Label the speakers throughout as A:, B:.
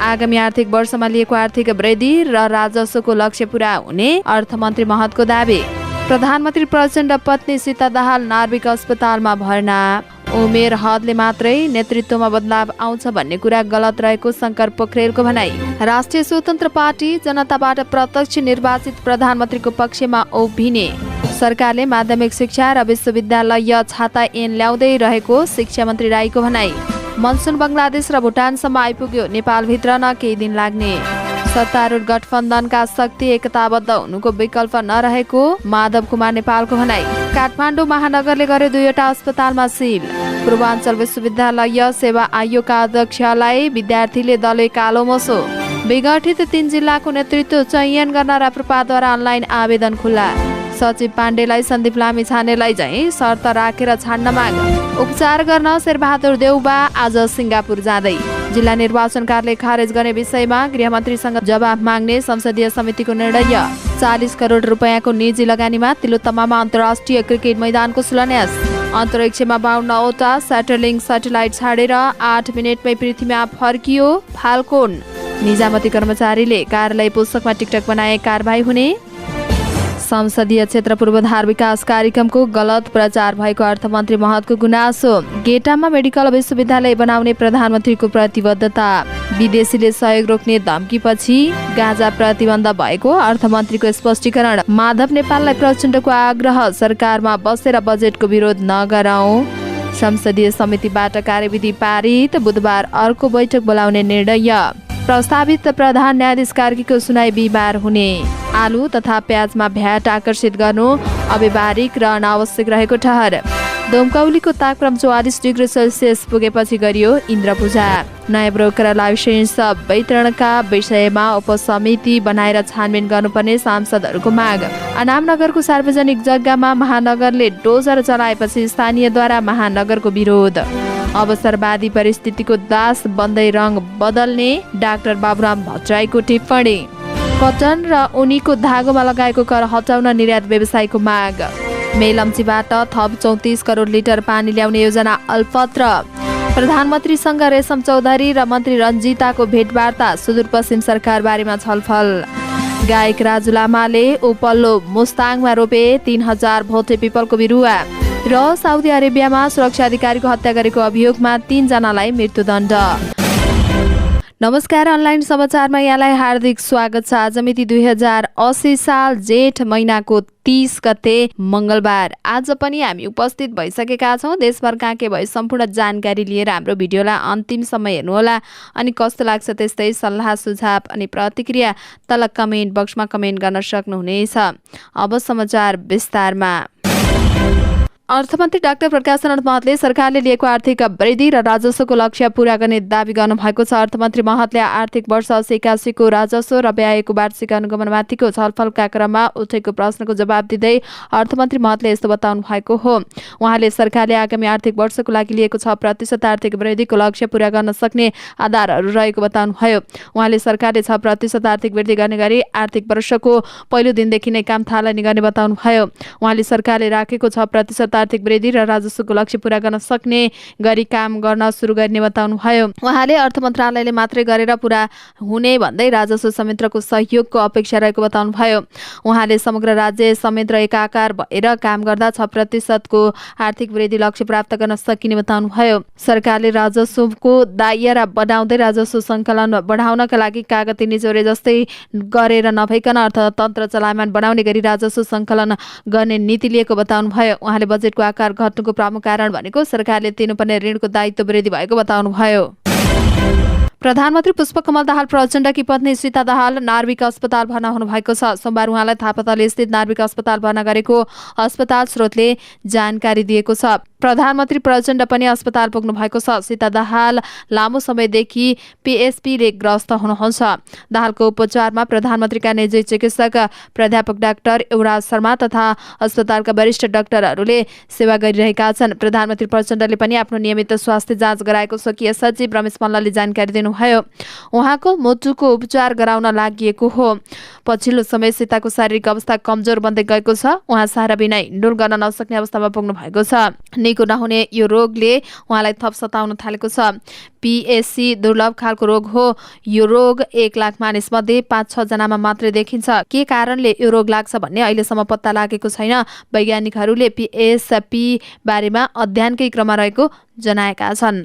A: आगामी आर्थिक वर्षमा लिएको आर्थिक वृद्धि र राजस्वको लक्ष्य पूरा हुने अर्थमन्त्री महतको दावी। प्रधानमन्त्री प्रचण्ड पत्नी सीता दाहाल नार्विक अस्पतालमा भर्ना। उमेर हदले मात्रै नेतृत्वमा बदलाव आउँछ भन्ने कुरा गलत रहेको शङ्कर पोखरेलको भनाई। राष्ट्रिय स्वतन्त्र पार्टी जनताबाट प्रत्यक्ष निर्वाचित प्रधानमन्त्रीको पक्षमा उभिने। सरकारले माध्यमिक शिक्षा र विश्वविद्यालय छाता ऐन ल्याउँदै रहेको शिक्षा मन्त्री राईको भनाई। मनसुन बङ्गलादेश र भुटानसम्म आइपुग्यो, नेपालभित्र न केही दिन लाग्ने। सत्तारूढ गठबन्धनका शक्ति एकताबद्ध हुनुको विकल्प नरहेको माधव कुमार नेपालको भनाई। काठमाडौँ महानगरले गरे 2वटा अस्पतालमा सिल। पूर्वाञ्चल विश्वविद्यालय सेवा आयोगका अध्यक्षलाई विद्यार्थीले दले कालो मोसो। विगठित 3 जिल्लाको नेतृत्व चयन गर्न राप्रपाद्वारा अनलाइन आवेदन खुल्ला। सचिव पाण्डेलाई सन्दीप लामिछानेलाई चाहिँ शर्त राखेर छाड्न माग। उपचार गर्न शेरबहादुर देउबा आज सिङ्गापुर जाँदै। जिल्ला निर्वाचन कार्यालय खारेज गर्ने विषयमा गृहमन्त्रीसँग जवाफ माग्ने संसदीय समितिको निर्णय। 40 करोड रुपियाँको निजी लगानीमा तिलोत्तमामा अन्तर्राष्ट्रिय क्रिकेट मैदानको शिलान्यास। अन्तरिक्षमा 52वटा स्याटरलिङ्क स्याटेलाइट छाडेर 8 मिनेटमै पृथ्वीमा फर्कियो फाल्कोन। निजामती कर्मचारीले कार्यालय पुस्तकमा टिकटक बनाए कारबाही हुने। संसदीय क्षेत्र पूर्वाधार विकास कार्यक्रमको गलत प्रचार भएको अर्थमन्त्री महतको गुनासो। गेटामा मेडिकल विश्वविद्यालय बनाउने प्रधानमन्त्रीको प्रतिबद्धता। विदेशीले सहयोग रोक्ने धम्कीपछि गाँजा प्रतिबन्ध भएको अर्थमन्त्रीको स्पष्टीकरण। माधव नेपाललाई प्रचण्डको आग्रह, सरकारमा बसेर बजेटको विरोध नगरौं। संसदीय समितिबाट कार्यविधि पारित, बुधबार अर्को बैठक बोलाउने निर्णय। प्रस्तावित प्रधान न्यायाधीश कार्कीको सुनाई बिहिबार हुने। आलु तथा प्याजमा भ्याट आकर्षित गर्नु अव्यावहारिक र अनावश्यक रहेको ठहर। दोमकौलीको तापक्रम 44 डिग्री सेल्सियस पुगेपछि गरियो इन्द्र पूजा। नयाँ ब्रोकर लाइसेन्स वितरणका विषयमा उपसमिति बनाएर छानबिन गर्नुपर्ने सांसदहरूको माग। अनामनगरको सार्वजनिक जग्गामा महानगरले डोजर चलाएपछि स्थानीयद्वारा महानगरको विरोध। अवसरवादी परिस्थितिको दास बन्दै रङ बदल्ने डाक्टर बाबुराम भट्टराईको टिप्पणी। कटन र उनीको धागोमा लगाएको कर हटाउन निर्यात व्यवसायीको माग। मेलम्चीबाट थप 34 करोड लिटर पानी ल्याउने योजना अल्पत्र। प्रधानमन्त्रीसँग रेशम चौधरी र मन्त्री रञ्जिताको भेटवार्ता, सुदूरपश्चिम सरकार बारेमा छलफल। गायक राजु लामाले उपल्लो मुस्ताङमा रोपे 3000 भोटे पिपलको बिरुवा। र साउदी अरेबियामा सुरक्षा अधिकारीको हत्या गरेको अभियोगमा 3 जनालाई मृत्युदण्ड। नमस्कार, अनलाइन समाचारमा यहाँलाई हार्दिक स्वागत छ। आज मिति 2080 साल जेठ महिनाको 30 गते मंगलबार। आज पनि हामी उपस्थित भइसकेका छौँ। देशभरका के भए सम्पूर्ण जानकारी लिएर हाम्रो भिडियोलाई अन्तिमसम्म हेर्नुहोला। अनि कस्तो लाग्छ त्यस्तै सल्लाह सुझाव अनि प्रतिक्रिया तल कमेन्ट बक्समा कमेन्ट गर्न सक्नुहुनेछ। अब समाचार विस्तारमा। अर्थमन्त्री डाक्टर प्रकाशनन्द महतले सरकारले लिएको आर्थिक वृद्धि र राजस्वको लक्ष्य पूरा गर्ने दावी गर्नुभएको छ। अर्थमन्त्री महतले आर्थिक वर्ष 80-81 को राजस्व र व्ययको वार्षिक अनुगमनमाथिको छलफलका क्रममा उठेको प्रश्नको जवाब दिँदै अर्थमन्त्री महतले यस्तो बताउनु भएको हो। उहाँले सरकारले आगामी आर्थिक वर्षको लागि लिएको 6% आर्थिक वृद्धिको लक्ष्य पूरा गर्न सक्ने आधारहरू रहेको बताउनुभयो। उहाँले सरकारले 6% आर्थिक वृद्धि गर्ने गरी आर्थिक वर्षको पहिलो दिनदेखि नै काम थालनी गर्ने बताउनुभयो। उहाँले सरकारले राखेको 6% आर्थिक वृद्धि र राजस्वको लक्ष्य पूरा गर्न सक्ने गरी काम गर्न सुरु गर्ने बताउनुभयो। उहाँले अर्थ मन्त्रालयले मात्रै गरेर पूरा हुने भन्दै राजस्व संयन्त्रको सहयोगको अपेक्षा रहेको बताउनुभयो। उहाँले समग्र राज्य संयन्त्र एकाकार भएर काम गर्दा 6% को आर्थिक वृद्धि लक्ष्य प्राप्त गर्न सकिने बताउनुभयो। सरकारले राजस्वको दायरा बढाउँदै राजस्व सङ्कलन बढाउनका लागि कागती निचोरे जस्तै गरेर नभइकन अर्थतन्त्र चलायमान बनाउने गरी राजस्व सङ्कलन गर्ने नीति लिएको बताउनुभयो। उहाँले बजेटको आकार घट्नुको प्रमुख कारण भनेको सरकारले तिर्नुपर्ने ऋणको दायित्व वृद्धि भएको बताउनुभयो। प्रधानमन्त्री पुष्पकमल दाहाल प्रचण्डकी पत्नी सीता दाहाल नार्विक अस्पताल भर्ना हुनुभएको छ। सोमबार उहाँलाई थापाथली स्थित नार्विक अस्पताल भर्ना गरेको अस्पताल स्रोतले जानकारी दिएको छ। प्रधानमन्त्री प्रचण्ड पनि अस्पताल पुग्नु भएको छ। सीता दाहाल लामो समयदेखि पीएसपीले ग्रस्त हुनुहुन्छ। दाहालको उपचारमा प्रधानमन्त्रीका निजी चिकित्सक प्राध्यापक डाक्टर युवराज शर्मा तथा अस्पतालका वरिष्ठ डाक्टरहरूले सेवा गरिरहेका छन्। प्रधानमन्त्री प्रचण्डले पनि आफ्नो नियमित स्वास्थ्य जाँच गराएको स्वकीय सचिव रमेश मल्लले जानकारी दिनुभयो। उहाँको मुटुको उपचार गराउन लागि हो। पछिल्लो समय सीताको शारीरिक अवस्था कमजोर बन्दै गएको छ। उहाँ सहारा बिना हिँडडुल गर्न नसक्ने अवस्थामा पुग्नु भएको छ। निको नहुने यो रोगले उहाँलाई थप सताउन थालेको छ। PSC दुर्लभ खालको रोग हो। यो रोग 1 लाख मानिसमध्ये 5-6 जनामा मात्रै देखिन्छ। के कारणले यो रोग लाग्छ भन्ने अहिलेसम्म पत्ता लागेको छैन। वैज्ञानिकहरूले PSP बारेमा अध्ययनकै क्रममा रहेको जनाएका छन्।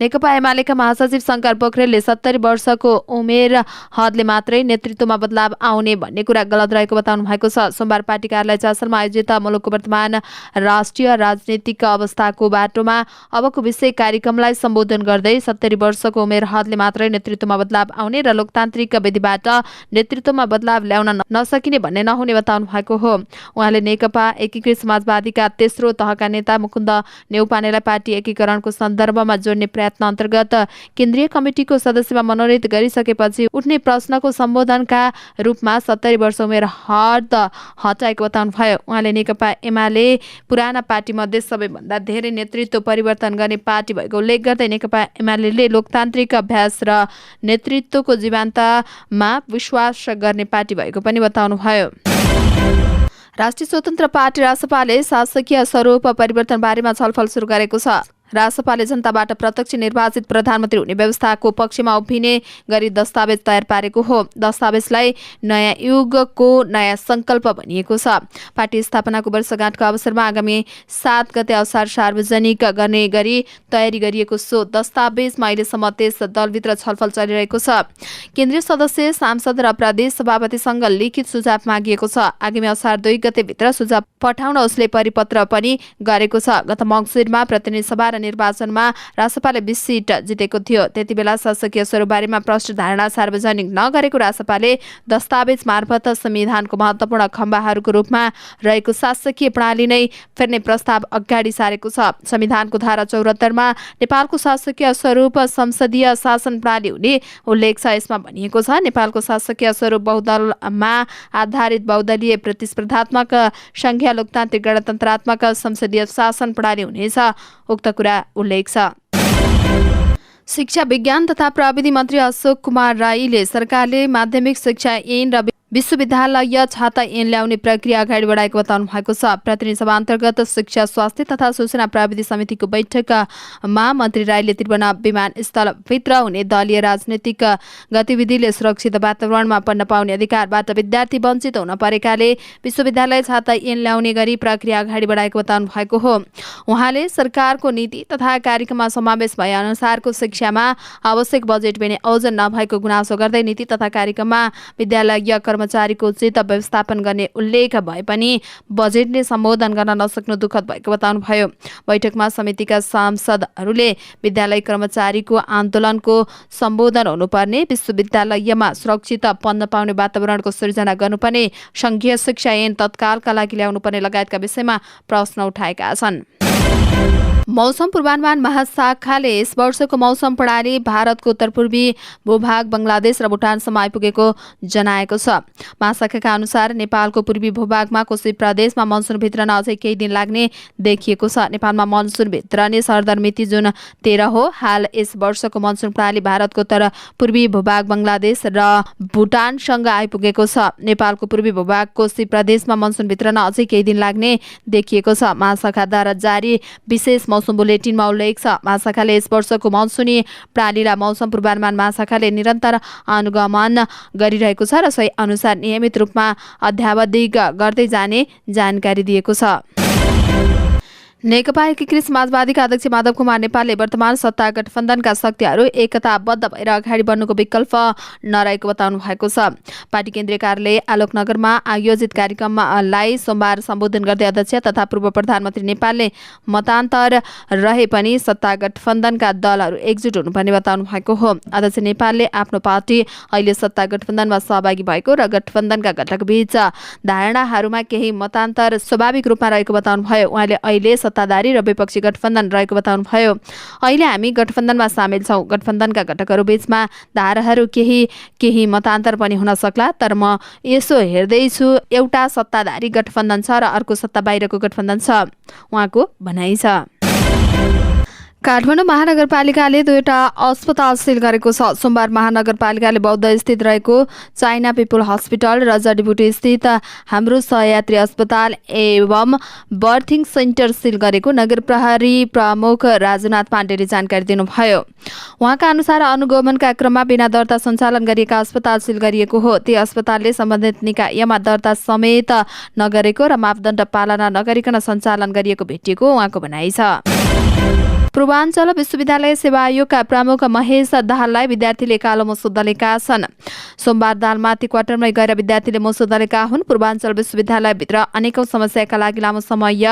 A: नेकपा एमालेका महासचिव शङ्कर पोखरेलले 70 वर्षको उमेर हदले मात्रै नेतृत्वमा बदलाव आउने भन्ने कुरा गलत रहेको बताउनु भएको छ। सोमबार पार्टी कार्यालय चासलमा आयोजित मुलुकको वर्तमान राष्ट्रिय राजनीतिक अवस्थाको बाटोमा अबको विषय कार्यक्रमलाई सम्बोधन गर्दै 70 वर्षको उमेर हदले मात्रै नेतृत्वमा बदलाव आउने र लोकतान्त्रिक विधिबाट नेतृत्वमा बदलाव ल्याउन नसकिने भन्ने नहुने बताउनु भएको हो। उहाँले नेकपा एकीकृत समाजवादीका तेस्रो तहका नेता मुकुन्द नेउपानेलाई पार्टी एकीकरणको सन्दर्भमा जोड्ने अन्तर्गत केन्द्रीय कमिटिको सदस्यमा मनोनित गरिसकेपछि उठ्ने प्रश्नको सम्बोधनका रूपमा 70 वर्ष उमेर हद हटाएको बताउनु भयो। उहाँले नेकपा एमाले पुराना पार्टी मध्ये सबैभन्दा धेरै नेतृत्व परिवर्तन गर्ने पार्टी भएको उल्लेख गर्दै नेकपा एमाले लोकतान्त्रिक अभ्यास र नेतृत्वको जीवन्तमा विश्वास गर्ने पार्टी भएको पनि बताउनु भयो। राष्ट्रिय स्वतन्त्र पार्टी रासपाले शासकीय स्वरूप परिवर्तन बारेमा छलफल सुरु गरेको छ। रासपाले जनताबाट प्रत्यक्ष निर्वाचित प्रधानमन्त्री हुने व्यवस्थाको पक्षमा उभिने गरी दस्तावेज तयार पारेको हो। दस्तावेजलाई नयाँ युगको नयाँ सङ्कल्प भनिएको छ। पार्टी स्थापनाको वर्षगाँठको अवसरमा आगामी 7 गते असार सार्वजनिक गर्ने गरी तयारी गरिएको सो दस्तावेजमा अहिलेसम्म त्यस दलभित्र छलफल चलिरहेको छ। केन्द्रीय सदस्य, सांसद र प्रदेश सभापतिसँग लिखित सुझाव मागिएको छ। आगामी असार 2 गतेभित्र सुझाव पठाउन उसले परिपत्र पनि गरेको छ। गत मङ्सिरमा प्रतिनिधि सभा र निर्वाचनमा रासपाले 20 सिट जितेको थियो। त्यति बेला शासकीय स्वरूपबारेमा प्रष्ट धारणा सार्वजनिक नगरेको रासपाले दस्तावेज मार्फत संविधानको महत्त्वपूर्ण खम्बाहरूको रूपमा रहेको शासकीय प्रणाली नै फेर्ने प्रस्ताव अगाडि सारेको छ। संविधानको धारा 74 मा नेपालको शासकीय स्वरूप संसदीय शासन प्रणाली हुने उल्लेख छ। यसमा भनिएको छ नेपालको शासकीय स्वरूप बहुदलमा आधारित बहुदलीय प्रतिस्पर्धात्मक संघीय लोकतान्त्रिक गणतन्त्रात्मक संसदीय शासन प्रणाली हुनेछ। उक्त कुरा उल्लेख छ। शिक्षा विज्ञान तथा प्रविधि मन्त्री अशोक कुमार राईले सरकारले माध्यमिक शिक्षा ऐन र विश्वविद्यालय छाता ऐन ल्याउने प्रक्रिया अगाडि बढाएको बताउनु भएको छ। प्रतिनिधि सभा अन्तर्गत शिक्षा, स्वास्थ्य तथा सूचना प्रविधि समितिको बैठकमा मन्त्री राईले त्रिभुवन विमानस्थलभित्र हुने दलीय राजनीतिक गतिविधिले सुरक्षित वातावरणमा पढ्न पाउने अधिकारबाट विद्यार्थी वञ्चित हुन परेकाले विश्वविद्यालय छाता ऐन ल्याउने गरी प्रक्रिया अगाडि बढाएको बताउनु भएको हो। उहाँले सरकारको नीति तथा कार्यक्रममा समावेश भए अनुसारको शिक्षामा आवश्यक बजेट पनि आयोजन नभएको गुनासो गर्दै नीति तथा कार्यक्रममा विद्यालय कर्मचारीको उचित व्यवस्थापन गर्ने उल्लेख भए पनि बजेटले सम्बोधन गर्न नसक्नु दुःखद भएको बताउनु भयो। बैठकमा समितिका सांसदहरूले विद्यालय कर्मचारीको आन्दोलनको सम्बोधन हुनुपर्ने, विश्वविद्यालयमा सुरक्षित पढ्न पाउने वातावरणको सृजना गर्नुपर्ने, संघीय शिक्षा ऐन तत्कालका लागि ल्याउनुपर्ने लगायतका विषयमा प्रश्न उठाएका छन्। मौसम पूर्वानुमान महाशाखाले यस वर्षको मौसम प्रणाली भारतको उत्तरपूर्वी भूभाग बङ्गलादेश र भुटानसम्म आइपुगेको जनाएको छ। महाशाखाका अनुसार नेपालको पूर्वी भूभागमा कोशी प्रदेशमा मनसुन भित्रन अझै केही दिन लाग्ने देखिएको छ। नेपालमा मनसुन भित्रने सरदर मिति जुन 13 हो। हाल यस वर्षको मनसुन प्रणाली भारतको उत्तर पूर्वी भूभाग बङ्गलादेश र भुटानसँग आइपुगेको छ। नेपालको पूर्वी भूभाग कोशी प्रदेशमा मनसुन भित्रन अझै केही दिन लाग्ने देखिएको छ। महाशाखाद्वारा जारी विशेष मौसम बुलेटिनमा उल्लेख छ। महाशाखाले यस वर्षको मनसुनी प्रणालीलाई मौसम पूर्वानुमान महाशाखाले निरन्तर अनुगमन गरिरहेको छ र सही अनुसार नियमित रूपमा अध्यावधिक गर्दै जाने जानकारी दिएको छ। नेकपा एकीकृत समाजवादीका अध्यक्ष माधव कुमार नेपालले वर्तमान सत्ता गठबन्धनका शक्तिहरू एकताबद्ध भएर अगाडि बढ्नुको विकल्प नरहेको बताउनु भएको छ। पार्टी केन्द्रीय कार्यालय आलोकनगरमा आयोजित कार्यक्रमलाई सोमबार सम्बोधन गर्दै अध्यक्ष तथा पूर्व प्रधानमन्त्री नेपालले मतान्तर रहे पनि सत्ता गठबन्धनका दलहरू एकजुट हुनुपर्ने बताउनु भएको हो। अध्यक्ष नेपालले आफ्नो पार्टी अहिले सत्ता गठबन्धनमा सहभागी भएको र गठबन्धनका घटकबीच धारणाहरूमा केही मतान्तर स्वाभाविक रूपमा रहेको बताउनु भयो। उहाँले अहिले सत्ताधारी र विपक्षी गठबन्धन रहेको बताउनु भयो। अहिले हामी गठबन्धनमा सामेल छौँ। गठबन्धनका घटकहरू बीचमा धाराहरू केही मतान्तर पनि हुन सक्ला, तर म यसो हेर्दैछु एउटा सत्ताधारी गठबन्धन छ र अर्को सत्ता बाहिरको गठबन्धन छ, उहाँको भनाइ छ। काठमाडौँ महानगरपालिकाले 2वटा अस्पताल सिल गरेको छ। सोमबार महानगरपालिकाले बौद्ध स्थित रहेको चाइना पिपुल हस्पिटल र जडीबुटी स्थित हाम्रो सहयात्री अस्पताल एवं बर्थिङ सेन्टर सिल गरेको नगर प्रहरी प्रमुख राजुनाथ पाण्डेले जानकारी दिनुभयो। उहाँका अनुसार अनुगमनका क्रममा बिना दर्ता सञ्चालन गरिएका अस्पताल सिल गरिएको हो। ती अस्पतालले सम्बन्धित निकायमा दर्ता समेत नगरेको र मापदण्ड पालना नगरिकन सञ्चालन गरिएको भेटिएको उहाँको भनाइ छ। पूर्वाञ्चल विश्वविद्यालय सेवा आयोगका प्रमुख महेश दाहाललाई विद्यार्थीले कालो मुसो दलेका छन्। सोमबार दाहालमाथि क्वार्टरमै गएर विद्यार्थीले मुसो दलेका हुन्। पूर्वाञ्चल विश्वविद्यालयभित्र अनेकौं समस्याका लागि लामो समय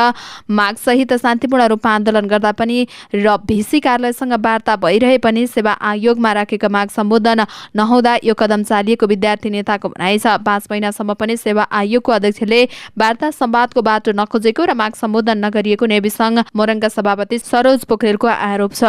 A: मागसहित शान्तिपूर्ण रूपमा आन्दोलन गर्दा पनि र भिसी कार्यालयसँग वार्ता भइरहे पनि सेवा आयोगमा राखेका माग सम्बोधन नहुँदा यो कदम चालिएको विद्यार्थी नेताको भनाइ छ। 5 महिनासम्म पनि सेवा आयोगको अध्यक्षले वार्ता सम्वादको बाटो नखोजेको र माग सम्बोधन नगरिएको नेवी संघ मोरङका सभापति सरोज पोखरेलको आरोप छ।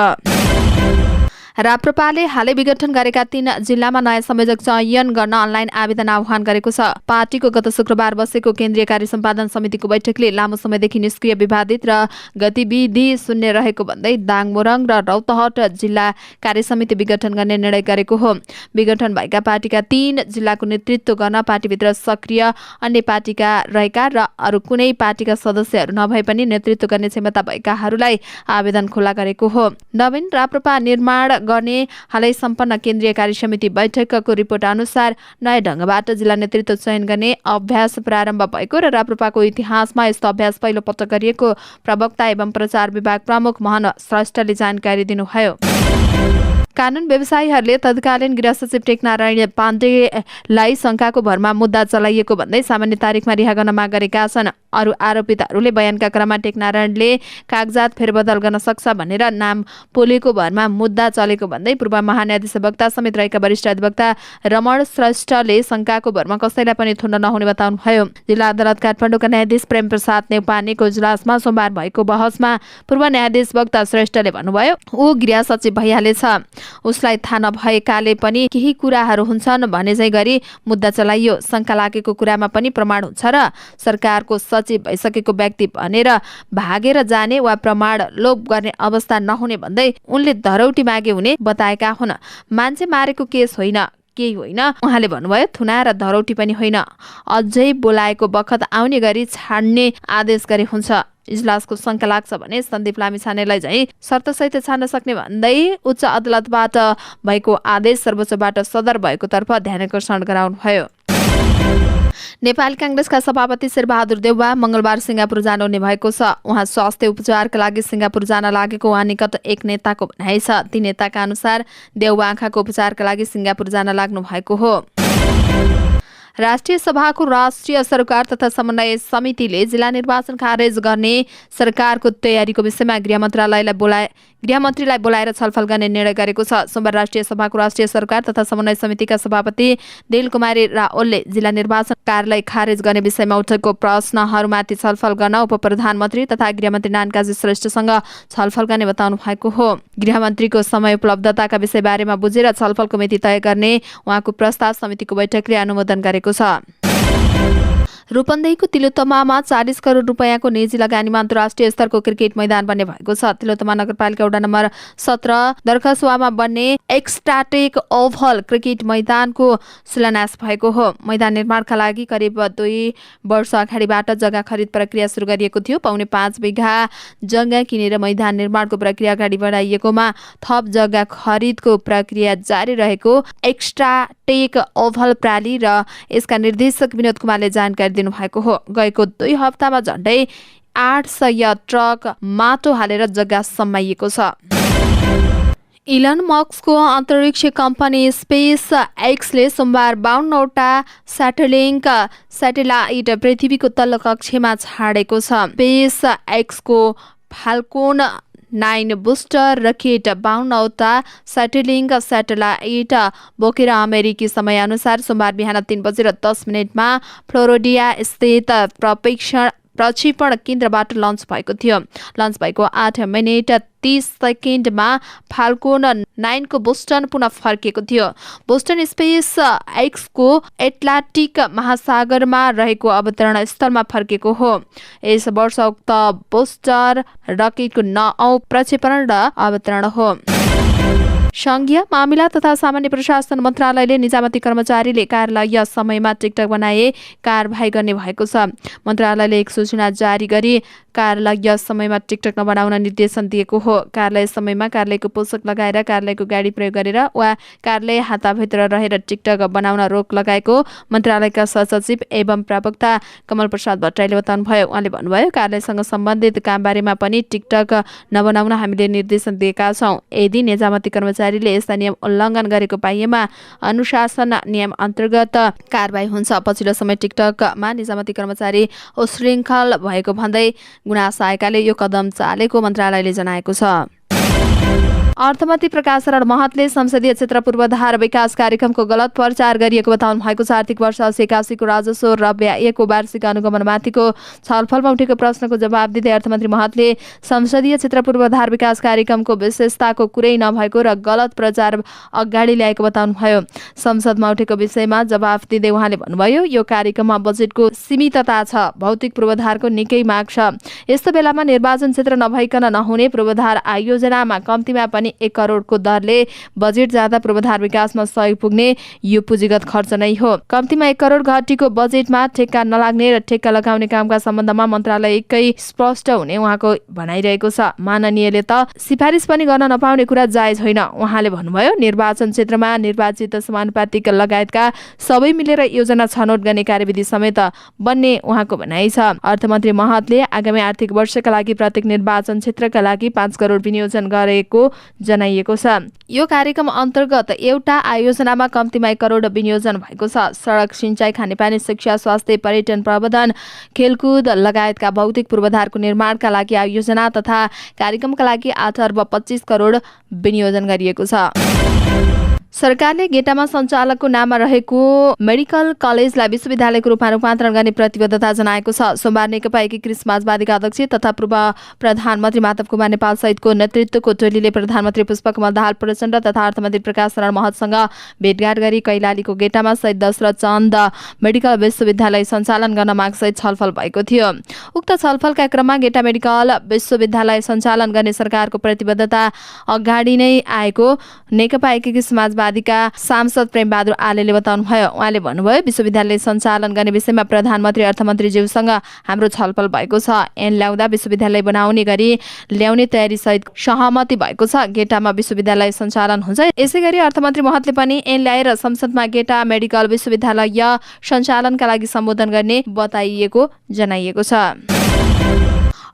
A: राप्रपाले हालै विघटन गरेका 3 जिल्लामा नयाँ संयोजक चयन गर्न अनलाइन आवेदन आह्वान गरेको छ। पार्टीको गत शुक्रबार बसेको केन्द्रीय कार्य सम्पादन समितिको बैठकले लामो समयदेखि निष्क्रिय, विवादित र गतिविधि शून्य रहेको भन्दै दाङ, मोरङ र रौतहट जिल्ला कार्य समिति विघटन गर्ने निर्णय गरेको हो। विघटन भएका पार्टीका 3 जिल्लाको नेतृत्व गर्न पार्टीभित्र सक्रिय अन्य पार्टीका रहेका र अरू कुनै पार्टीका सदस्यहरू नभए पनि नेतृत्व गर्ने क्षमता भएकाहरूलाई आवेदन खुला गरेको हो। नवीन राप्रपा निर्माण गर्ने हालै सम्पन्न केन्द्रीय कार्य समिति बैठकको रिपोर्ट अनुसार नयाँ ढङ्गबाट जिल्ला नेतृत्व चयन गर्ने अभ्यास प्रारम्भ भएको र राप्रपाको इतिहासमा यस्तो अभ्यास पहिलो पटक गरिएको प्रवक्ता एवं प्रचार विभाग प्रमुख मोहन श्रेष्ठले जानकारी दिनुभयो। कानुन व्यवसायीहरूले तत्कालीन गृह सचिव टेकनारायण पाण्डेलाई शङ्काको भरमा मुद्दा चलाइएको भन्दै सामान्य तारिखमा रिहा गर्न माग गरेका छन्। अरू आरोपितहरूले बयानका क्रममा टेकनारायणले कागजात फेरबदल गर्न सक्छ भनेर नाम पोलेको भरमा मुद्दा चलेको भन्दै पूर्व महान्यायाधीश वक्ता समेत रहेका वरिष्ठ अधिवक्ता रमण श्रेष्ठले शङ्काको भरमा कसैलाई पनि थुन्न नहुने बताउनुभयो। जिल्ला अदालत काठमाडौँका न्यायाधीश प्रेम प्रसाद नेउपानेको इजलासमा सोमबार भएको बहसमा पूर्व न्यायाधीश वक्ता श्रेष्ठले भन्नुभयो, ऊ गृह सचिव भइहालेछ, उसलाई थाहा नभएकाले पनि केही कुराहरू हुन्छन् भने चाहिँ गरी मुद्दा चलाइयो। शङ्का लागेको कुरामा पनि प्रमाण हुन्छ र सरकारको सचिव भइसकेको व्यक्ति भनेर भागेर जाने वा प्रमाण लोप गर्ने अवस्था नहुने भन्दै उनले धरौटी मागे हुने बताएका हुन्। मान्छे मारेको केस होइन, केही होइन उहाँले भन्नुभयो। थुना र धरौटी पनि होइन, अझै बोलाएको बखत आउने गरी छाड्ने आदेश गरे हुन्छ। इजलासको शङ्का लाग्छ भने सन्दीप लामिछानेलाई चाहिँ शर्तसहित छान्न सक्ने भन्दै उच्च अदालतबाट भएको आदेश सर्वोच्चबाट सदर भएको तर्फ ध्यानाकर्षण गराउनुभयो। नेपाली कांग्रेसका सभापति शेरबहादुर देउवा मंगलबार सिंगापुर जानुहुने भएको छ। उहाँ स्वास्थ्य उपचारका लागि सिंगापुर जान लागेको उहाँ निकट एक नेताको भनाइ छ। ती नेताका अनुसार देउवा आँखाको उपचारका लागि सिंगापुर जान लाग्नु भएको हो। राष्ट्रिय सभाको राष्ट्रिय सरकार तथा समन्वय समितिले जिल्ला निर्वाचन खारेज गर्ने सरकारको तयारीको विषयमा गृहमन्त्रीलाई बोलाएर छलफल गर्ने निर्णय गरेको छ। सोमबार राष्ट्रिय सभाको राष्ट्रिय सरकार तथा समन्वय समितिका सभापति दिलकुमारी रावलले जिल्ला निर्वाचन कार्यालय खारेज गर्ने विषयमा उठेको प्रश्नहरूमाथि छलफल गर्न उपप्रधानमन्त्री तथा गृहमन्त्री नानकाजी श्रेष्ठसँग छलफल गर्ने बताउनु भएको हो। गृहमन्त्रीको समय उपलब्धताका विषयबारेमा बुझेर छलफलको मिति तय गर्ने उहाँको प्रस्ताव समितिको बैठकले अनुमोदन गरेको छ। रूपन्देहीको तिलोत्तमामा 40 करोड रुपैयाँको निजी लगानीमा अन्तर्राष्ट्रिय स्तरको क्रिकेट मैदान बन्ने भएको छ। तिलोत्तमा नगरपालिका वडा नम्बर 17 दरखसुवामा बन्ने एक्स्ट्राटेक ओभल क्रिकेट मैदानको शिलान्यास भएको हो। मैदान निर्माणका लागि करिब 2 वर्ष अगाडिबाट जग्गा खरिद प्रक्रिया सुरु गरिएको थियो। 5.5 बिघा जग्गा किनेर मैदान निर्माणको प्रक्रिया अगाडि बढाइएकोमा थप जग्गा खरिदको प्रक्रिया जारी रहेको एक्स्ट्राटेक ओभल प्राली र यसका निर्देशक विनोद कुमारले जानकारी दिनुभएको हो। गएको 2 हप्तामा झण्डै 800 ट्रक माटो हालेर जग्गा सम्माइएको छ। इलन मस्कको अन्तरिक्ष कम्पनी स्पेस एक्सले सोमबार 52वटा स्याटेलाइट पृथ्वीको तल्लो कक्षमा छाडेको छ। स्पेस एक्सको फाल्कोन 9 बुस्टर रकेट 52वटा स्याटेलाइट बोकेर अमेरिकी समयअनुसार सोमबार बिहान 3:10 फ्लोरिडा स्थित प्रक्षेपण केन्द्रबाट लन्च भएको थियो। लन्च भएको 8 मिनेट 30 सेकेन्डमा फाल्कोन 9 को बोस्टन पुनः फर्केको थियो। बोस्टन स्पेस एक्सको एटलान्टिक महासागरमा रहेको अवतरण स्थलमा फर्केको हो। यस वर्ष उक्त बोस्टर रकेटको 9औं प्रक्षेपण र अवतरण हो। संघीय मामिला तथा सामान्य प्रशासन मन्त्रालयले निजामती कर्मचारीले कार्यालय समयमा टिकटक बनाए कारबाही गर्ने भएको छ। मन्त्रालयले एक सूचना जारी गरी कार्यालय समयमा टिकटक नबनाउन निर्देशन दिएको हो। कार्यालय समयमा कार्यालयको पोषक लगाएर कार्यालयको गाडी प्रयोग गरेर वा कार्यालय हाताभित्र रहेर टिकटक बनाउन रोक लगाएको मन्त्रालयका सहसचिव एवं प्रवक्ता कमल प्रसाद भट्टराईले बताउनुभयो। उहाँले भन्नुभयो, कार्यालयसँग सम्बन्धित कामबारेमा पनि टिकटक नबनाउन हामीले निर्देशन दिएका छौँ। यदि निजामती कर्मचारीले यस्ता नियम उल्लङ्घन गरेको पाइएमा अनुशासन नियम अन्तर्गत कारबाही हुन्छ। पछिल्लो समय टिकटकमा निजामती कर्मचारी उशृङ्खल भएको भन्दै गुनासो आएकाले यो कदम चालेको मन्त्रालयले जनाएको छ। अर्थमन्त्री प्रकाश शरण महतले संसदीय क्षेत्र पूर्वाधार विकास कार्यक्रमको गलत प्रचार गरिएको बताउनु भएको छ। आर्थिक वर्ष 88 को राजस्व र व्ययको वार्षिक अनुगमनमाथिको छलफलमा उठेको प्रश्नको जवाब दिँदै अर्थमन्त्री महतले संसदीय क्षेत्र पूर्वाधार विकास कार्यक्रमको विशेषताको कुरै नभएको र गलत प्रचार अगाडि ल्याएको बताउनुभयो। संसदमा उठेको विषयमा जवाफ दिँदै उहाँले भन्नुभयो, यो कार्यक्रममा बजेटको सीमितता छ, भौतिक पूर्वाधारको निकै माग छ। यस्तो बेलामा निर्वाचन क्षेत्र नभइकन नहुने पूर्वाधार आयोजनामा कम्तीमा पनि 1 करोडको दरले बजेट जाँदा पूर्वाधार विकासमा सहयोग पुग्ने यो पुँजीगत खर्च नै हो। कम्तीमा 1 करोड घटीको बजेटमा ठेक्का नलाग्ने र ठेक्का लगाउने कामका सम्बन्धमा मन्त्रालय एकै स्पष्ट हुने उहाँको भनाइरहेको छ। माननीयले त सिफारिस पनि गर्न नपाउने कुरा जायज होइन। उहाँले भन्नुभयो, निर्वाचन क्षेत्रमा निर्वाचित समानुपातिक लगायतका सबै मिलेर योजना छनौट गर्ने कार्यविधि समेत बन्ने उहाँको भनाइ छ। अर्थमन्त्री महतले आगामी आर्थिक वर्षका लागि प्रत्येक निर्वाचन क्षेत्रका लागि 5 करोड विनियोजन गरेको जनाइएको छ। यो कार्यक्रम अन्तर्गत एउटा आयोजनामा कम्तीमा 1 करोड विनियोजन भएको छ। सडक, सिंचाई, खानेपानी, शिक्षा, स्वास्थ्य, पर्यटन प्रबन्धन, खेलकुद लगायतका भौतिक पूर्वाधारको निर्माणका लागि आयोजना तथा कार्यक्रमका लागि 8 अर्ब 25 करोड विनियोजन गरिएको छ। सरकारले गेटामा सञ्चालकको नाममा रहेको मेडिकल कलेजलाई विश्वविद्यालयको रूपमा रूपान्तरण गर्ने प्रतिबद्धता जनाएको छ। सोमबार नेकपा एकीकृत समाजवादीका अध्यक्ष तथा पूर्व प्रधानमन्त्री माधव कुमार नेपाल सहितको नेतृत्वको टोलीले प्रधानमन्त्री पुष्पकमल दाहाल प्रचण्ड तथा अर्थमन्त्री प्रकाश शरण महतसँग भेटघाट गरी कैलालीको गेटामा शहीद दशरथ चन्द मेडिकल विश्वविद्यालय सञ्चालन गर्न मागसहित छलफल भएको थियो। उक्त छलफलका क्रममा गेटा मेडिकल विश्वविद्यालय सञ्चालन गर्ने सरकारको प्रतिबद्धता अगाडि नै आएको नेकपा एकीकृत समाजवादीका सांसद प्रेमबहादुर आलेले बताउनुभयो। उहाँले भन्नुभयो, विश्वविद्यालय सञ्चालन गर्ने विषयमा प्रधानमन्त्री अर्थमन्त्रीज्यूसँग हाम्रो छलफल भएको छ। ऐन ल्याउँदा विश्वविद्यालय बनाउने गरी ल्याउने तयारी सहित सहमति भएको छ। गेटामा विश्वविद्यालय सञ्चालन हुन्छ। यसैगरी अर्थमन्त्री महतले पनि ऐन ल्याएर संसदमा गेटा मेडिकल विश्वविद्यालय सञ्चालनका लागि सम्बोधन गर्ने बताइएको जनाइएको छ।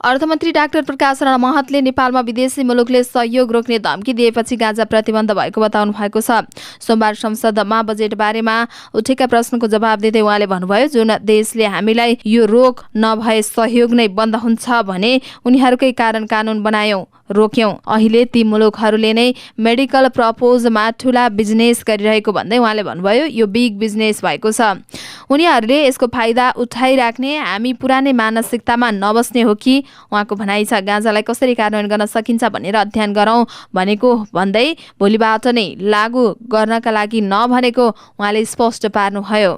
A: अर्थमन्त्री डाक्टर प्रकाश शरण महतले नेपालमा विदेशी मुलुकले सहयोग रोक्ने धम्की दिएपछि गाँजा प्रतिबन्ध भएको बताउनु भएको छ। सोमबार संसदमा बजेट बारेमा उठेका प्रश्नको जवाब दिँदै उहाँले भन्नुभयो, जुन देशले हामीलाई यो रोक नभए सहयोग नै बन्द हुन्छ भने उनीहरूकै कारण कानुन बनायौं, रोक्यौं। अहिले ती मुलुकहरूले नै मेडिकल प्रपोजमा ठूला बिजनेस गरिरहेको भन्दै उहाँले भन्नुभयो, यो बिग बिजनेस भएको छ। उनीहरूले यसको फाइदा उठाइराख्ने, हामी पुरानै मानसिकतामा नबस्ने हो कि उहाँको भनाइ छ। गाँजालाई कसरी कार्यान्वयन गर्न सकिन्छ भनेर अध्ययन गरौँ भनेको भन्दै भोलिबाट नै लागू गर्नका लागि नभनेको उहाँले स्पष्ट पार्नुभयो।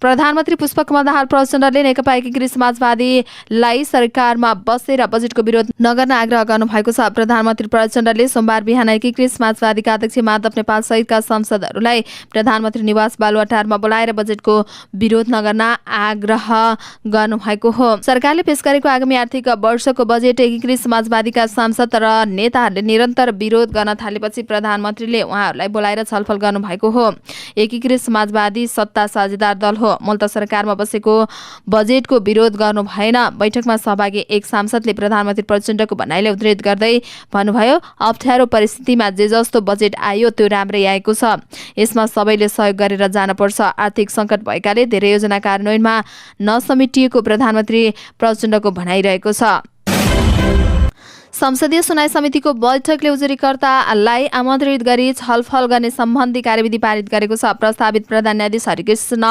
A: प्रधानमन्त्री पुष्पकमल दाहाल प्रचण्डले नेकपा एकीकृत समाजवादीलाई सरकारमा बसेर बजेटको विरोध नगर्न आग्रह गर्नु भएको छ। प्रधानमन्त्री प्रचण्डले सोमबार बिहान एकीकृत समाजवादीका अध्यक्ष माधव नेपाल सहितका सांसदहरूलाई प्रधानमन्त्री निवास बालुवाटारमा बोलाएर बजेटको विरोध नगर्न आग्रह गर्नु भएको हो। सरकारले पेश गरेको आगामी आर्थिक वर्षको बजेट एकीकृत समाजवादीका सांसद र नेताहरूले निरन्तर विरोध गर्न थालेपछि प्रधानमन्त्रीले उहाँहरूलाई बोलाएर छलफल गर्नु भएको हो। एकीकृत समाजवादी सत्ता साझेदार दल हो। मूलत सरकारमा बसेको बजेटको विरोध गर्नु भएन। बैठकमा सहभागी एक सांसदले प्रधानमन्त्री प्रचण्डको भनाइले उद्धृत गर्दै भन्नुभयो, अप्ठ्यारो परिस्थितिमा जे जस्तो बजेट आयो त्यो राम्रै आएको छ। यसमा सबैले सहयोग गरेर जानुपर्छ। आर्थिक सङ्कट भएकाले धेरै योजना कार्यान्वयनमा नसमेटिएको प्रधानमन्त्री प्रचण्डको भनाइरहेको छ। संसदीय सुनाई समितिको बैठकले उजुरीकर्तालाई आमन्त्रित गरी छलफल गर्ने सम्बन्धी कार्यविधि पारित गरेको छ। प्रस्तावित प्रधान न्यायाधीश हरिकृष्ण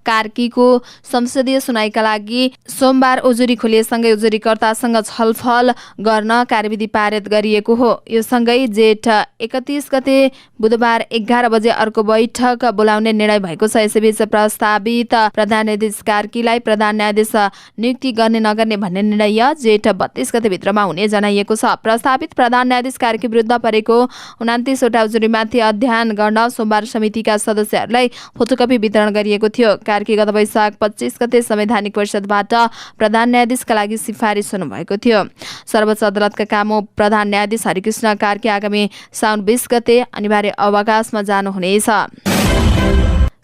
A: कार्कीको संसदीय सुनाईका लागि सोमबार उजुरी खोलिएसँगै उजुरीकर्तासँग छलफल गर्न कार्यविधि पारित गरिएको हो। यो सँगै जेठ 31 गते बुधबार 11 बजे अर्को बैठक बोलाउने निर्णय भएको छ। यसैबीच प्रस्तावित प्रधान न्यायाधीश कार्कीलाई प्रधान न्यायाधीश नियुक्ति गर्ने नगर्ने भन्ने निर्णय जेठ 32 गते भित्रमा हुने जनाइएको छ। प्रस्तावित प्रधान न्यायाधीश कार्की विरुद्ध परेको 29 वटा उजुरीमाथि अध्ययन गर्न सोमबार समितिका सदस्यहरूलाई फोटोकपी वितरण गरिएको थियो। कार्की गत वैशाख 25 गते संवैधानिक परिषदबाट प्रधान न्यायाधीशका लागि सिफारिस हुनुभएको थियो। सर्वोच्च अदालतका कामो प्रधान न्यायाधीश हरिकृष्ण कार्की आगामी साउन 20 गते अनिवार्य अवकाशमा जानुहुनेछ।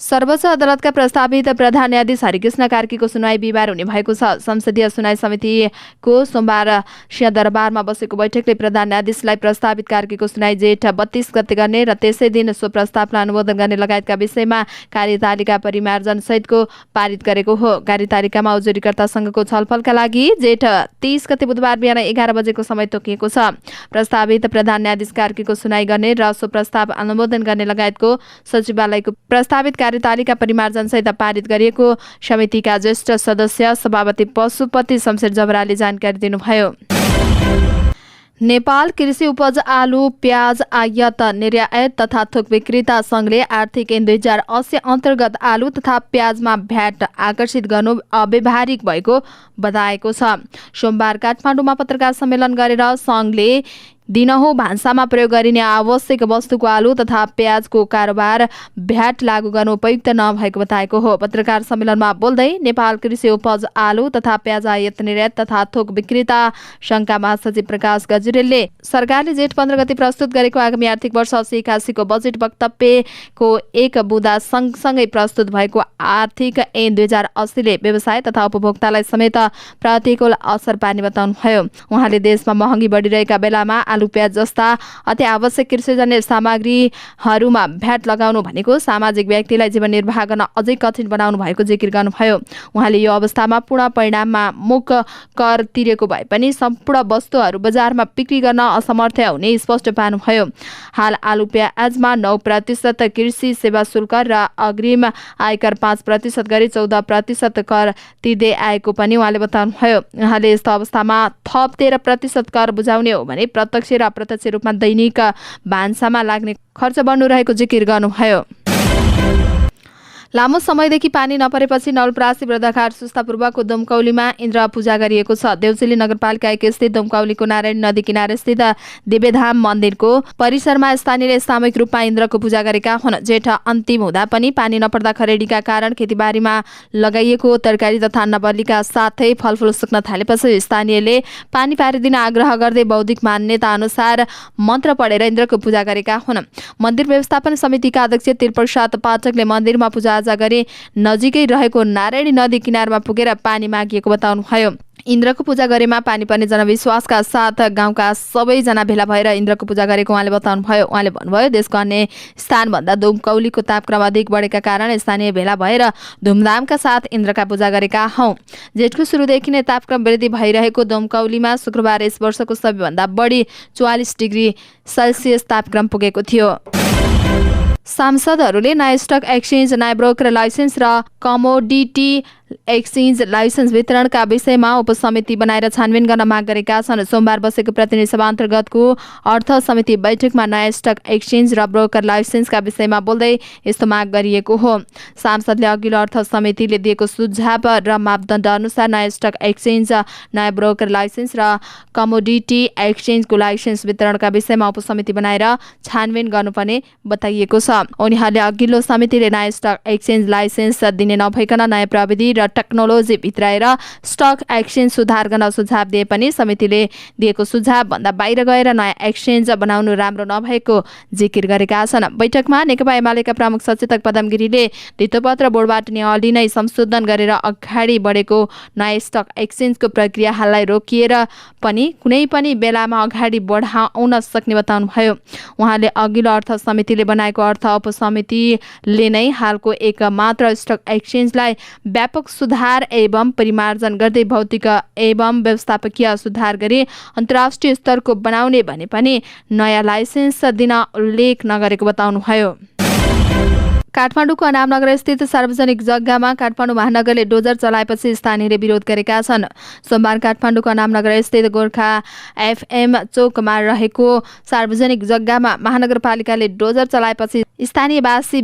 A: सर्वोच्च अदालतका प्रस्तावित प्रधान न्यायाधीश हरिकृष्ण कार्कीको सुनवाई बिहिबार हुने भएको छ। संसदीय सुनवाई समितिको सोमबार सिंहदरबारमा बसेको बैठकले प्रधान न्यायाधीशलाई प्रस्तावित कार्कीको सुनवाई जेठ 32 गते गर्ने र त्यसै दिन सो प्रस्तावलाई अनुमोदन गर्ने लगायतका विषयमा कार्यतालिका परिमार्जन सहितको पारित गरेको हो। कार्यतालिकामा उजुरीकर्तासँगको छलफलका लागि जेठ 30 गते बुधबार बिहान 11 बजेको समय तोकिएको छ। प्रस्तावित प्रधान न्यायाधीश कार्कीको सुनवाई गर्ने र सो प्रस्ताव अनुमोदन गर्ने लगायतको सचिवालयको प्रस्तावित कार्यतालिका परिमार्जन सहित पारित गरिएको समितिका ज्येष्ठ सदस्य सभापति पशुपति शमशेर जबराले जानकारी दिनुभयो। नेपाल कृषि उपज आलु प्याज आयात निर्यात तथा थोक विक्रेता संघले आर्थिक ऐन 2080 अन्तर्गत आलु तथा प्याजमा भ्याट आकर्षित गर्नु अव्यावहारिक भएको बताएको छ। सोमबार काठमाडौँमा पत्रकार सम्मेलन गरेर संघले दिनहुँ भान्सामा प्रयोग गरिने आवश्यक वस्तुको आलु तथा प्याजको कारोबार भ्याट लागू गर्नु उपयुक्त नभएको बताएको हो। पत्रकार सम्मेलनमा बोल्दै नेपाल कृषि उपज आलु तथा प्याज आयात निर्यात तथा थोक विक्रेता संघका महासचिव प्रकाश गजुरेलले सरकारले जेठ 15 गते प्रस्तुत गरेको आगामी आर्थिक वर्ष 80-81 को बजेट वक्तव्यको एक बुँदा सँगसँगै प्रस्तुत भएको आर्थिक ऐन 2080 ले व्यवसाय तथा उपभोक्तालाई समेत प्रतिकूल असर पार्ने बताउनुभयो। उहाँले देशमा महँगी बढिरहेका बेलामा आलु प्याज जस्ता अति आवश्यक कृषिजन्य सामग्रीहरूमा भ्याट लगाउनु भनेको सामाजिक व्यक्तिलाई जीवन निर्वाह गर्न अझै कठिन बनाउनु भएको जिकिर गर्नुभयो। उहाँले यो अवस्थामा पूर्ण परिणाममा मुख कर तिरेको भए पनि सम्पूर्ण वस्तुहरू बजारमा बिक्री गर्न असमर्थ हुने स्पष्ट पार्नुभयो। हाल आलु प्याजमा 9% कृषि सेवा शुल्क र अग्रिम आयकर 5% गरी 14% कर तिर्दै आएको पनि उहाँले बताउनुभयो। उहाँले यस्तो अवस्थामा थप 13% कर बुझाउने हो भने प्रत्यक्ष र अप्रत्यक्ष रूपमा दैनिक भान्सामा लाग्ने खर्च बढ्नु रहेको जिकिर गर्नुभयो। लामो समयदेखि पानी नपरेपछि नवलपरासी बर्दाघाट सुस्तापूर्वको दुमकौलीमा इन्द्र पूजा गरिएको छ। देउसिली नगरपालिका 1 स्थित दुमकौलीको नारायणी नदी किनारे स्थित देवेधाम मन्दिरको परिसरमा स्थानीयले सामूहिक रूपमा इन्द्रको पूजा गरेका हुन्। जेठ अन्तिम हुँदा पनि पानी नपर्दा खरेडीका कारण खेतीबारीमा लगाइएको तरकारी तथा अन्नबालीका साथै फलफुल सुक्न थालेपछि स्थानीयले पानी पारिदिन आग्रह गर्दै बौद्धिक मान्यता अनुसार मन्त्र पढेर इन्द्रको पूजा गरेका हुन्। मन्दिर व्यवस्थापन समितिका अध्यक्ष त्रिप्रसाद पाठकले मन्दिरमा पूजा गरी नजिकै रहेको नारायणी नदी किनारमा पुगेर पानी मागिएको बताउनुभयो। इन्द्रको पूजा गरेमा पानी पर्ने जनविश्वासका साथ गाउँका सबैजना भेला भएर इन्द्रको पूजा गरेको उहाँले बताउनुभयो। उहाँले भन्नुभयो देशको अन्य स्थानभन्दा दुमकौलीको तापक्रम अधिक बढेका कारण स्थानीय भेला भएर धुमधामका साथ इन्द्रका पूजा गरेका हौं। जेठको सुरुदेखि नै तापक्रम वृद्धि भइरहेको दुमकौलीमा शुक्रबार यस वर्षको सबैभन्दा बढी 44 डिग्री सेल्सियस तापक्रम पुगेको थियो। सांसदहरूले नयाँ स्टक एक्सचेन्ज नयाँ ब्रोकर लाइसेन्स र कमोडिटी एक्सचेन्ज लाइसेन्स वितरणका विषयमा उपसमिति बनाएर छानबिन गर्न माग गरेका छन्। सोमबार बसेको प्रतिनिधि सभा अन्तर्गतको अर्थ समिति बैठकमा नयाँ स्टक एक्सचेन्ज र ब्रोकर लाइसेन्सका विषयमा बोल्दै यस्तो माग गरिएको हो। सांसदले अघिल्लो अर्थ समितिले दिएको सुझाव र मापदण्ड अनुसार नयाँ स्टक एक्सचेन्ज नयाँ ब्रोकर लाइसेन्स र कमोडिटी एक्सचेन्जको लाइसेन्स वितरणका विषयमा उपसमिति बनाएर छानबिन गर्नुपर्ने बताइएको छ। उनीहरूले अघिल्लो समितिले नयाँ स्टक एक्सचेन्ज लाइसेन्स दिने नभइकन नयाँ प्रविधि र टेक्नोलोजी भित्राएर स्टक एक्सचेन्ज सुधार गर्न सुझाव दिए पनि समितिले दिएको सुझाव भन्दा बाहिर गएर नयाँ एक्सचेन्ज बनाउनु राम्रो नभएको जिकिर गरेका छन्। बैठकमा नेकपा एमालेका प्रमुख सचेतक पदम गिरीले धितोपत्र बोर्डबाट निअलि नै संशोधन गरेर अगाडि बढेको नयाँ स्टक एक्सचेन्जको प्रक्रिया हाललाई रोकिएर पनि कुनै पनि बेलामा अगाडि बढाउन सक्ने बताउनुभयो। उहाँले अघिल्लो अर्थ समितिले बनाएको अर्थ उपसमितिले नै हालको एक मात्र स्टक एक्सचेन्जलाई व्यापक सुधार एवं परिमार्जन गर्दै भौतिक एवं व्यवस्थापकीय सुधार गरी अन्तर्राष्ट्रिय स्तरको बनाउने भने पनि नयाँ लाइसेन्स दिन उल्लेख नगरेको बताउनुभयो। काठमाडौँको अनामनगर स्थित सार्वजनिक जग्गामा काठमाडौँ महानगरले डोजर चलाएपछि स्थानीयले विरोध गरेका छन्। सोमबार काठमाडौँको अनामनगर स्थित गोर्खा एफएम चोकमा रहेको सार्वजनिक जग्गामा महानगरपालिकाले डोजर चलाएपछि स्थानीयवासी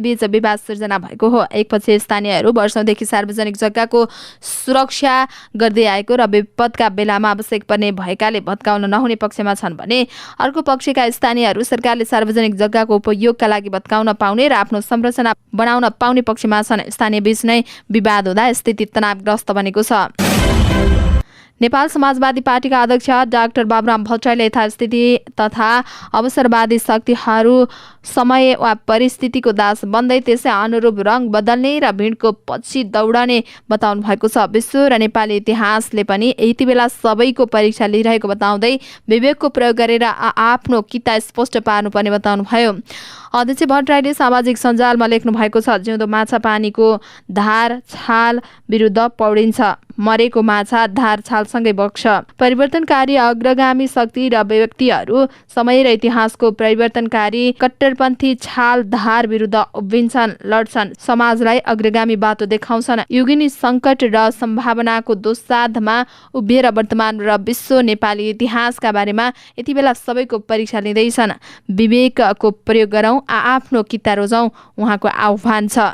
A: बीच विवाद सिर्जना भएको हो। एकपछि स्थानीयहरू वर्षौंदेखि सार्वजनिक जग्गाको सुरक्षा गर्दै आएको र विपदका बेलामा आवश्यक पर्ने भएकाले भत्काउन नहुने पक्षमा छन् भने अर्को पक्षका स्थानीयहरू सरकारले सार्वजनिक जग्गाको उपयोगका लागि भत्काउन पाउने र आफ्नो संरचना बनाउन पाउने पक्षमा छन्। स्थानीय बीच नै विवाद हुँदा स्थिति तनावग्रस्त बनेको छ। नेपाल समाजवादी पार्टीका अध्यक्ष डाक्टर बाबुराम भट्टराईले यथास्थिति तथा अवसरवादी शक्तिहरू समय वा परिस्थितिको दास बन्दै त्यसै अनुरूप रङ बदल्ने र भिडको पछि दौडने बताउनु भएको छ। विश्व र नेपाली इतिहासले पनि यति बेला सबैको परीक्षा लिइरहेको बताउँदै विवेकको प्रयोग गरेर आफ्नो किता स्पष्ट पार्नुपर्ने बताउनुभयो। अध्यक्ष भट्टराईले सामाजिक सञ्जालमा लेख्नु भएको छ, जिउँदो माछा पानीको धार छाल विरुद्ध पौडिन्छ, मरेको माछा धार छालसँगै बग्छ। परिवर्तनकारी अग्रगामी शक्ति र व्यक्तिहरू समय र इतिहासको परिवर्तनकारी कट्टरपन्थी छाल धार विरुद्ध उभिन्छन्, लड्छन्, समाजलाई अग्रगामी बाटो देखाउँछन्। युगिनी सङ्कट र सम्भावनाको दोस्साधमा उभिएर वर्तमान र विश्व नेपाली इतिहासका बारेमा यति बेला सबैको परीक्षा लिँदैछन्। विवेकको प्रयोग गरौँ, आफ्नो किता रोजौँ, उहाँको आह्वान छ।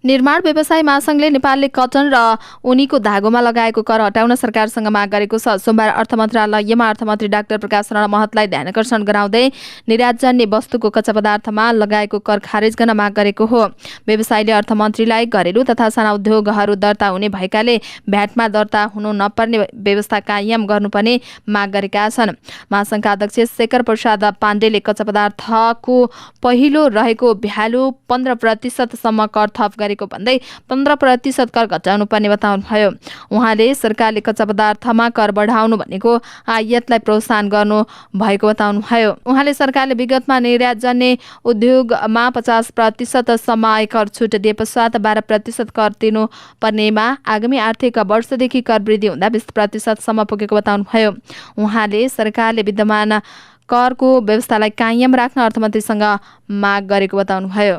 A: निर्माण व्यवसाय महासंघले नेपालले कटन र उनीको धागोमा लगाएको कर हटाउन सरकारसँग माग गरेको छ। सोमबार अर्थ मन्त्रालयमा अर्थमन्त्री डाक्टर प्रकाश रण महतलाई ध्यानकर्षण गराउँदै निर्यातजन्य वस्तुको कच्चा पदार्थमा लगाएको कर खारेज गर्न माग गरेको हो। व्यवसायले अर्थमन्त्रीलाई घरेलु तथा साना उद्योगहरू दर्ता हुने भएकाले भ्याटमा दर्ता हुनु नपर्ने व्यवस्था कायम गर्नुपर्ने माग गरेका छन्। महासंघका अध्यक्ष शेखर प्रसाद पाण्डेले कच्चा पदार्थको पहिलो रहेको भ्यालु 15% सम्म कर थप गरेको भन्दै 15% कर घटाउनु पर्ने बताउनुभयो। उहाँले सरकारले कच्चा पदार्थमा कर बढाउनु भनेको आयातलाई प्रोत्साहन गर्नु भएको बताउनुभयो। उहाँले सरकारले विगतमा निर्यातजन्य उद्योगमा 50% सम्म आयकर छुट दिए पश्चात 12% कर तिर्नु पर्नेमा आगामी आर्थिक वर्षदेखि कर वृद्धि हुँदा 20% सम्म पुगेको बताउनुभयो। उहाँले सरकारले विद्यमान करको व्यवस्थालाई कायम राख्न अर्थमन्त्रीसँग माग गरेको बताउनुभयो।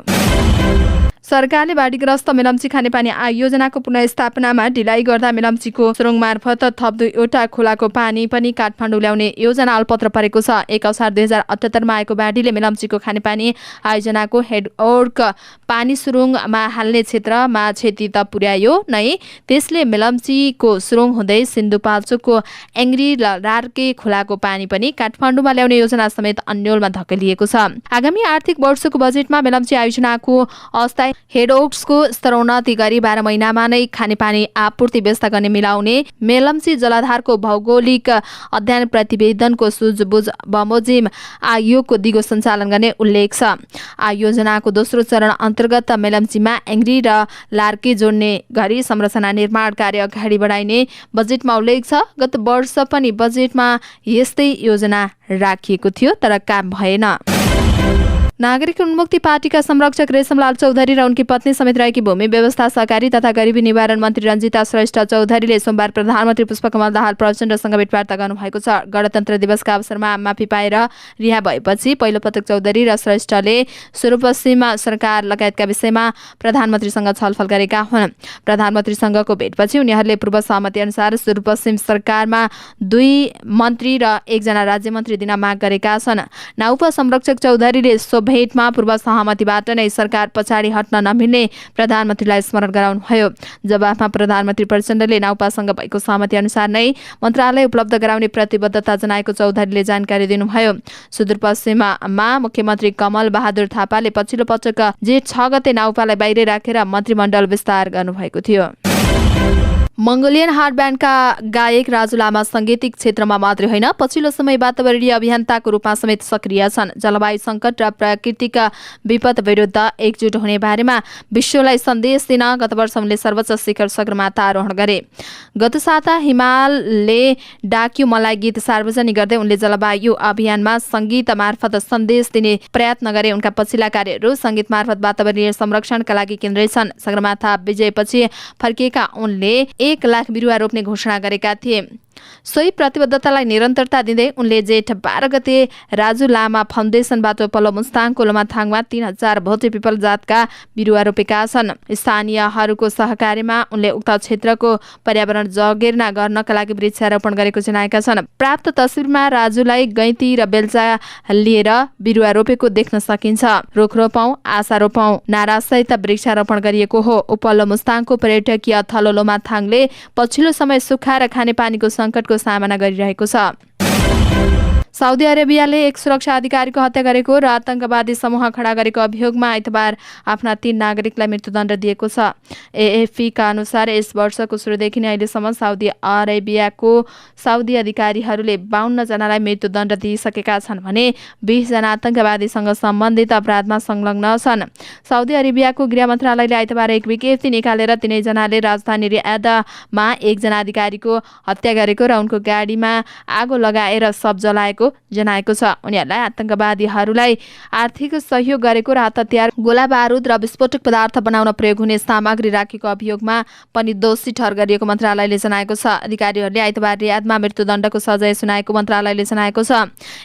A: सरकारले बाढीग्रस्त मेलम्ची खानेपानी योजनाको पुनर्स्थापनामा ढिलाइ गर्दा मेलम्चीको सुरुङ मार्फत थप 2वटा खोलाको पानी पनि काठमाडौँ ल्याउने योजना अल्पत्र परेको छ। 1 असार 2078 मा आएको बाढीले मेलम्चीको खानेपानी आयोजनाको हेडवर्क पानी सुरुङमा हाल्ने क्षेत्रमा क्षति त पुर्यायो नै, त्यसले मेलम्चीको सुरुङ हुँदै सिन्धुपाल्चोकको एङ्ग्री लार्के खोलाको पानी पनि काठमाडौँमा ल्याउने योजना समेत अन्यलमा धकेलिएको छ। आगामी आर्थिक वर्षको बजेटमा मेलम्ची आयोजनाको अस्थायी हेडवर्क्सको स्तरोन्नति गरी 12 महिनामा नै खानेपानी आपूर्ति व्यवस्था गर्ने मिलाउने मेलम्ची जलाधारको भौगोलिक अध्ययन प्रतिवेदनको सुझबुझ बमोजिम आयोगको दिगो सञ्चालन गर्ने उल्लेख छ। आयोजनाको दोस्रो चरण अन्तर्गत मेलम्चीमा एङ्ग्री र लार्के जोड्ने गरी संरचना निर्माण कार्य अगाडि बढाइने बजेटमा उल्लेख छ। गत वर्ष पनि बजेटमा यस्तै योजना राखिएको थियो तर काम भएन। नागरिक उन्मुक्ति पार्टीका संरक्षक रेशमलाल चौधरी र उनकी पत्नी समेत रहेकी भूमि व्यवस्था सहकारी तथा गरिबी निवारण मन्त्री रञ्जिता श्रेष्ठ चौधरीले सोमबार प्रधानमन्त्री पुष्पकमल दाहाल प्रचण्डसँग भेटवार्ता गर्नुभएको छ। गणतन्त्र दिवसका अवसरमा माफी पाएर रिहा भएपछि पहिलो पटक चौधरी र श्रेष्ठले सुदूरपश्चिम सरकार लगायतका विषयमा प्रधानमन्त्रीसँग छलफल गरेका हुन्। प्रधानमन्त्रीसँगको भेटपछि उनीहरूले पूर्व सहमति अनुसार सुदूरपश्चिम सरकारमा 2 मन्त्री र 1 जना राज्यमन्त्री दिन माग गरेका छन्। नाउपा संरक्षक चौधरीले भेटमा पूर्व सहमतिबाट नै सरकार पछाडि हट्न नमिल्ने प्रधानमन्त्रीलाई स्मरण गराउनुभयो। जवाफमा प्रधानमन्त्री प्रचण्डले नाउपासँग भएको सहमति अनुसार नै मन्त्रालय उपलब्ध गराउने प्रतिबद्धता जनाएको चौधरीले जानकारी दिनुभयो। सुदूरपश्चिममा मुख्यमन्त्री कमल बहादुर थापाले पछिल्लो पटक जेठ 6 गते नाउपालाई बाहिर राखेर मन्त्रीमण्डल विस्तार गर्नुभएको थियो। मङ्गोलियन हार्ट ब्यान्डका गायक राजु लामा साङ्गीतिक क्षेत्रमा मात्रै होइन पछिल्लो समय वातावरणीय अभियन्ताको रूपमा समेत सक्रिय छन्। जलवायु सङ्कट र प्राकृतिक विपद विरुद्ध एकजुट हुने बारेमा विश्वलाई सन्देश दिन गत वर्ष उनले सर्वोच्च शिखर सगरमाथा आरोहण गरे। गत साता हिमालले डाक्यु मलाई गीत सार्वजनिक गर्दै उनले जलवायु अभियानमा सङ्गीत मार्फत सन्देश दिने प्रयत्न गरे। उनका पछिल्ला कार्यहरू सङ्गीत मार्फत वातावरणीय संरक्षणका लागि केन्द्रित छन्। सगरमाथा विजयपछि फर्किएका उनले 1 लाख बिरुवा रोप्ने घोषणा गरेका थिए। सोही प्रतिबद्धतालाई निरन्तरता दिँदै उनले जेठ 12 गते राजु लामा फाउन्डेसनबाट पल्लो मुस्ताङको लोमाथाङमा 3000 भोटे पिपल जातका बिरुवा रोपेका छन्। स्थानीयहरूको सहकार्यमा उनले उक्त क्षेत्रको पर्यावरण जगेर्ना गर्नका लागि वृक्षारोपण गरेको जनाएका छन्। प्राप्त तस्बिरमा राजुलाई गैँती र बेल्चा लिएर बिरुवा रोपेको देख्न सकिन्छ। रुख रोपौँ आशा रोपौँ नारासहित वृक्षारोपण गरिएको हो। उपल्लो मुस्ताङको पर्यटकीय थलो लोमाथाङले पछिल्लो समय सुक्खा र खानेपानीको सङ्कटको सामना गरिरहेको छ। साउदी अरेबियाले एक सुरक्षा अधिकारीको हत्या गरेको र आतंकवादी समूह खडा गरेको अभियोगमा आइतबार आफ्ना 3 नागरिकलाई मृत्युदण्ड दिएको छ। एएफपीका अनुसार यस वर्षको सुरुदेखि नै अहिलेसम्म साउदी अरेबियाको साउदी अधिकारीहरूले 52 जनालाई मृत्युदण्ड दिइसकेका छन् भने 20 जना आतंकवादीसँग सम्बन्धित अपराधमा संलग्न छन्। साउदी अरेबियाको गृह मन्त्रालयले आइतबार एक विज्ञप्ति निकालेर तिनैजनाले राजधानी रियादमा 1 जना अधिकारीको हत्या गरेको र उनको गाडीमा आगो लगाएर शव जलाएको जनाएको छ। उनीहरूलाई आतंकवादीहरूलाई आर्थिक सहयोग गरेको र हतियार गोला बारुद र विस्फोटक पदार्थ बनाउन प्रयोग हुने सामग्री राखेको अभियोगमा पनि दोषी ठहर गरिएको मन्त्रालयले जनाएको छ। अधिकारीहरूले आइतबार रियादमा मृत्युदण्डको सजाय सुनाएको मन्त्रालयले जनाएको छ।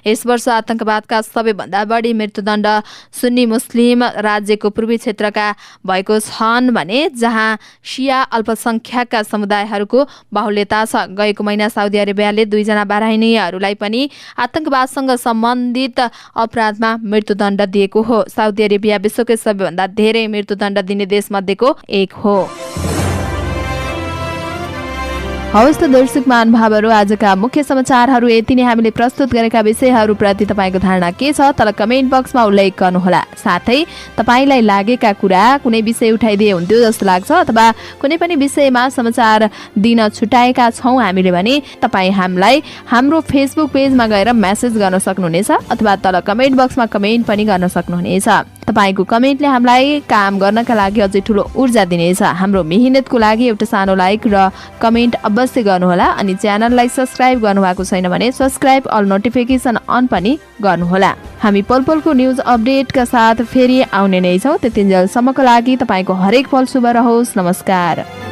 A: यस वर्ष आतंकवादका सबैभन्दा बढी मृत्युदण्ड सुन्नी मुस्लिम राज्यको पूर्वी क्षेत्रका भएको छन् भने जहाँ शिया अल्पसंख्यकका समुदायहरूको बाहुल्यता छ। गएको महिना साउदी अरेबियाले 2 जना बाह्राइनीहरूलाई पनि आतंकवादसँग सम्बन्धित अपराधमा मृत्युदण्ड दिएको हो। साउदी अरेबिया विश्वकै सबैभन्दा धेरै मृत्युदण्ड दिने देशमध्येको एक हो। हवस् त दर्शक महानुभावहरू, आजका मुख्य समाचारहरू यति नै। हामीले प्रस्तुत गरेका विषयहरूप्रति तपाईँको धारणा के छ तल कमेन्ट बक्समा उल्लेख गर्नुहोला। साथै तपाईँलाई लागेका कुरा कुनै विषय उठाइदिए हुन्थ्यो जस्तो लाग्छ अथवा कुनै पनि विषयमा समाचार दिन छुटाएका छौँ हामीले भने तपाईँ हामीलाई हाम्रो फेसबुक पेजमा गएर मेसेज गर्न सक्नुहुनेछ अथवा तल कमेन्ट बक्समा कमेन्ट पनि गर्न सक्नुहुनेछ। तपाईँको कमेन्टले हामीलाई काम गर्नका लागि अझै ठुलो ऊर्जा दिनेछ। हाम्रो मेहनतको लागि एउटा सानो लाइक र कमेन्ट अवश्य गर्नुहोला। अनि च्यानललाई सब्स्क्राइब गर्नुभएको छैन भने सब्स्क्राइब अल नोटिफिकेसन अन पनि गर्नुहोला। हामी पलपलको न्युज अपडेटका साथ फेरि आउने नै छौँ। त्यतिन्जेलसम्मको लागि तपाईँको हरेक पल शुभ रहोस्। नमस्कार।